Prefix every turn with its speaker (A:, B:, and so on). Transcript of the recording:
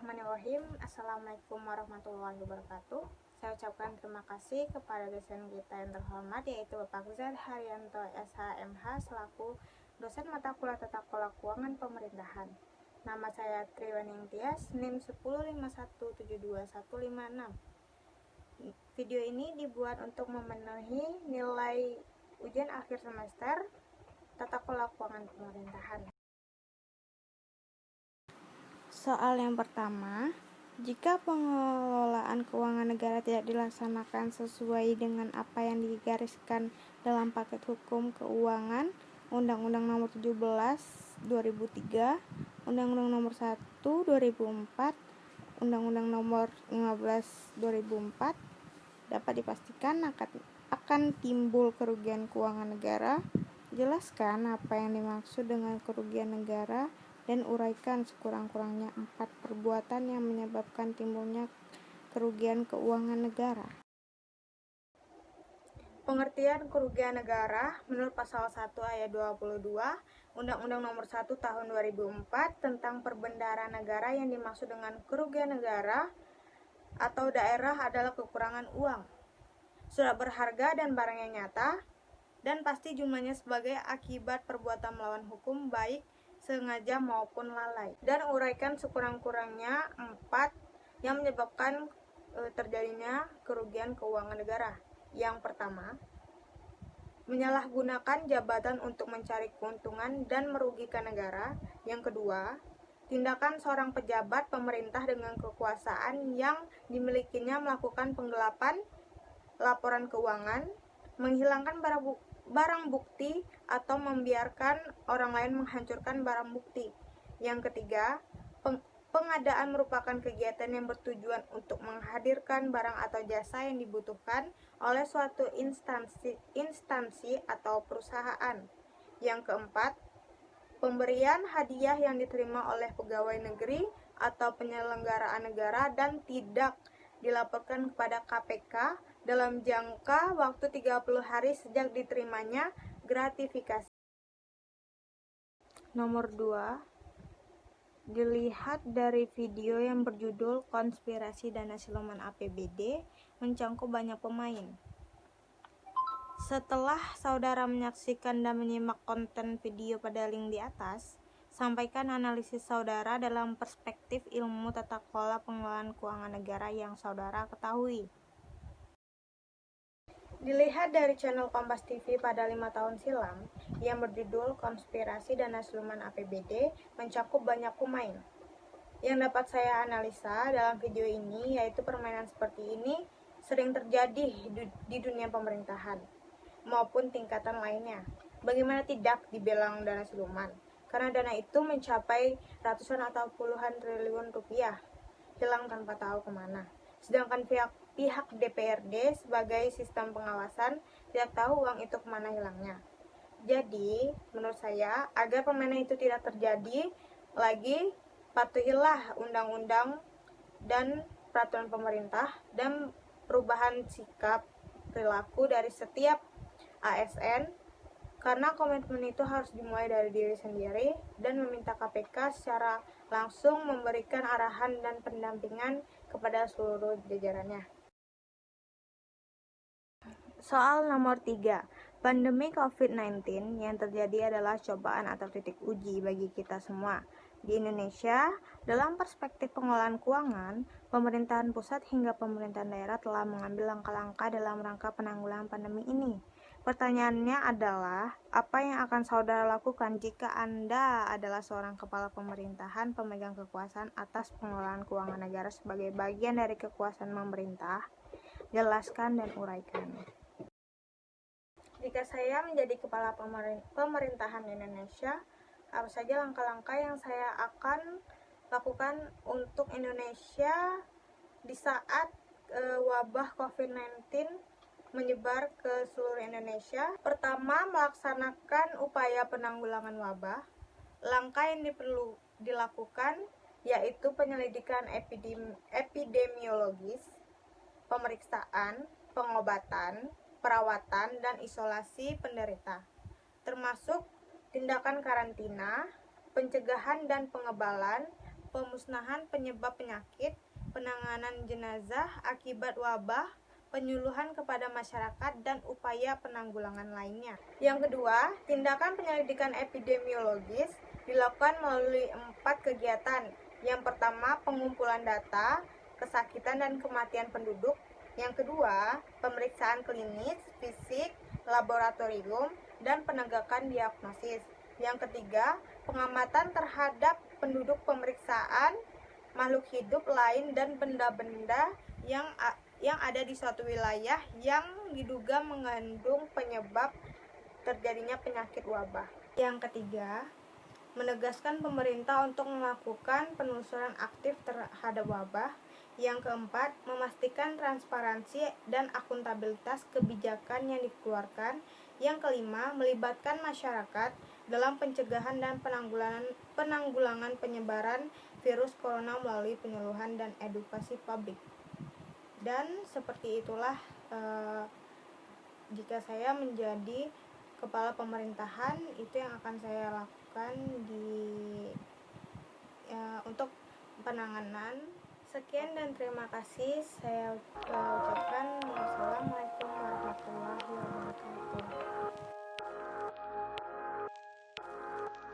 A: Bismillahirrahmanirrahim. Assalamualaikum warahmatullahi wabarakatuh. Saya ucapkan terima kasih kepada dosen kita yang terhormat, yaitu Bapak Guzar Haryanto SHMH selaku dosen mata kuliah Tata Kelola Keuangan Pemerintahan. Nama saya Triwaning Tias, NIM 105172156. Video ini dibuat untuk memenuhi nilai ujian akhir semester Tata Kelola Keuangan Pemerintahan. Soal yang pertama, jika pengelolaan keuangan negara tidak dilaksanakan sesuai dengan apa yang digariskan dalam paket hukum keuangan, Undang-Undang Nomor 17/2003, Undang-Undang Nomor 1/2004, Undang-Undang Nomor 15/2004, dapat dipastikan akan timbul kerugian keuangan negara. Jelaskan apa yang dimaksud dengan kerugian negara dan uraikan sekurang-kurangnya 4 perbuatan yang menyebabkan timbulnya kerugian keuangan negara. Pengertian kerugian negara menurut pasal 1 ayat 22 Undang-Undang Nomor 1 Tahun 2004 tentang perbendaharaan negara, yang dimaksud dengan kerugian negara atau daerah adalah kekurangan uang, surat berharga dan barang yang nyata dan pasti jumlahnya sebagai akibat perbuatan melawan hukum baik sengaja maupun lalai, dan uraikan sekurang-kurangnya 4 yang menyebabkan terjadinya kerugian keuangan negara. Yang pertama, menyalahgunakan jabatan untuk mencari keuntungan dan merugikan negara. Yang kedua, tindakan seorang pejabat pemerintah dengan kekuasaan yang dimilikinya melakukan penggelapan laporan keuangan, menghilangkan barang bukti atau membiarkan orang lain menghancurkan barang bukti. Yang ketiga, pengadaan merupakan kegiatan yang bertujuan untuk menghadirkan barang atau jasa yang dibutuhkan oleh suatu instansi atau perusahaan. Yang keempat, pemberian hadiah yang diterima oleh pegawai negeri atau penyelenggaraan negara dan tidak dilaporkan kepada KPK dalam jangka waktu 30 hari sejak diterimanya gratifikasi. Nomor 2, dilihat dari video yang berjudul Konspirasi Dana Siluman APBD mencangkup banyak pemain. Setelah saudara menyaksikan dan menyimak konten video pada link di atas, sampaikan analisis saudara dalam perspektif ilmu tata kelola pengelolaan keuangan negara yang saudara ketahui. Dilihat dari channel Kompas TV pada 5 tahun silam yang berjudul Konspirasi Dana Siluman APBD mencakup banyak pemain. Yang dapat saya analisa dalam video ini yaitu permainan seperti ini sering terjadi di dunia pemerintahan maupun tingkatan lainnya. Bagaimana tidak dibilang dana siluman? Karena dana itu mencapai ratusan atau puluhan triliun rupiah hilang tanpa tahu kemana. Sedangkan pihak DPRD sebagai sistem pengawasan tidak tahu uang itu kemana hilangnya. Jadi, menurut saya, agar permainan itu tidak terjadi lagi, patuhilah undang-undang dan peraturan pemerintah dan perubahan sikap perilaku dari setiap ASN, karena komitmen itu harus dimulai dari diri sendiri dan meminta KPK secara langsung memberikan arahan dan pendampingan kepada seluruh jajarannya. Soal nomor 3, pandemi COVID-19 yang terjadi adalah cobaan atau titik uji bagi kita semua. Di Indonesia, dalam perspektif pengelolaan keuangan, pemerintahan pusat hingga pemerintahan daerah telah mengambil langkah-langkah dalam rangka penanggulangan pandemi ini. Pertanyaannya adalah, apa yang akan saudara lakukan jika Anda adalah seorang kepala pemerintahan pemegang kekuasaan atas pengelolaan keuangan negara sebagai bagian dari kekuasaan pemerintah? Jelaskan dan uraikan. Jika saya menjadi kepala pemerintahan Indonesia, apa saja langkah-langkah yang saya akan lakukan untuk Indonesia di saat wabah COVID-19 menyebar ke seluruh Indonesia? Pertama, melaksanakan upaya penanggulangan wabah. Langkah yang perlu dilakukan yaitu penyelidikan epidemiologis, pemeriksaan, pengobatan, perawatan, dan isolasi penderita, termasuk tindakan karantina, pencegahan dan pengebalan, pemusnahan penyebab penyakit, penanganan jenazah akibat wabah, penyuluhan kepada masyarakat, dan upaya penanggulangan lainnya. Yang kedua, tindakan penyelidikan epidemiologis dilakukan melalui 4 kegiatan. Yang pertama, pengumpulan data, kesakitan dan kematian penduduk. Yang kedua, pemeriksaan klinis, fisik, laboratorium, dan penegakan diagnosis. Yang ketiga, pengamatan terhadap penduduk, pemeriksaan makhluk hidup lain dan benda-benda yang ada di suatu wilayah yang diduga mengandung penyebab terjadinya penyakit wabah. Yang ketiga, menegaskan pemerintah untuk melakukan penelusuran aktif terhadap wabah. Yang keempat, memastikan transparansi dan akuntabilitas kebijakan yang dikeluarkan. Yang kelima, melibatkan masyarakat dalam pencegahan dan penanggulangan penyebaran virus corona melalui penyuluhan dan edukasi publik. Dan seperti itulah jika saya menjadi kepala pemerintahan, itu yang akan saya lakukan untuk penanganan. Sekian dan terima kasih. Saya ucapkan wassalamualaikum warahmatullahi wabarakatuh.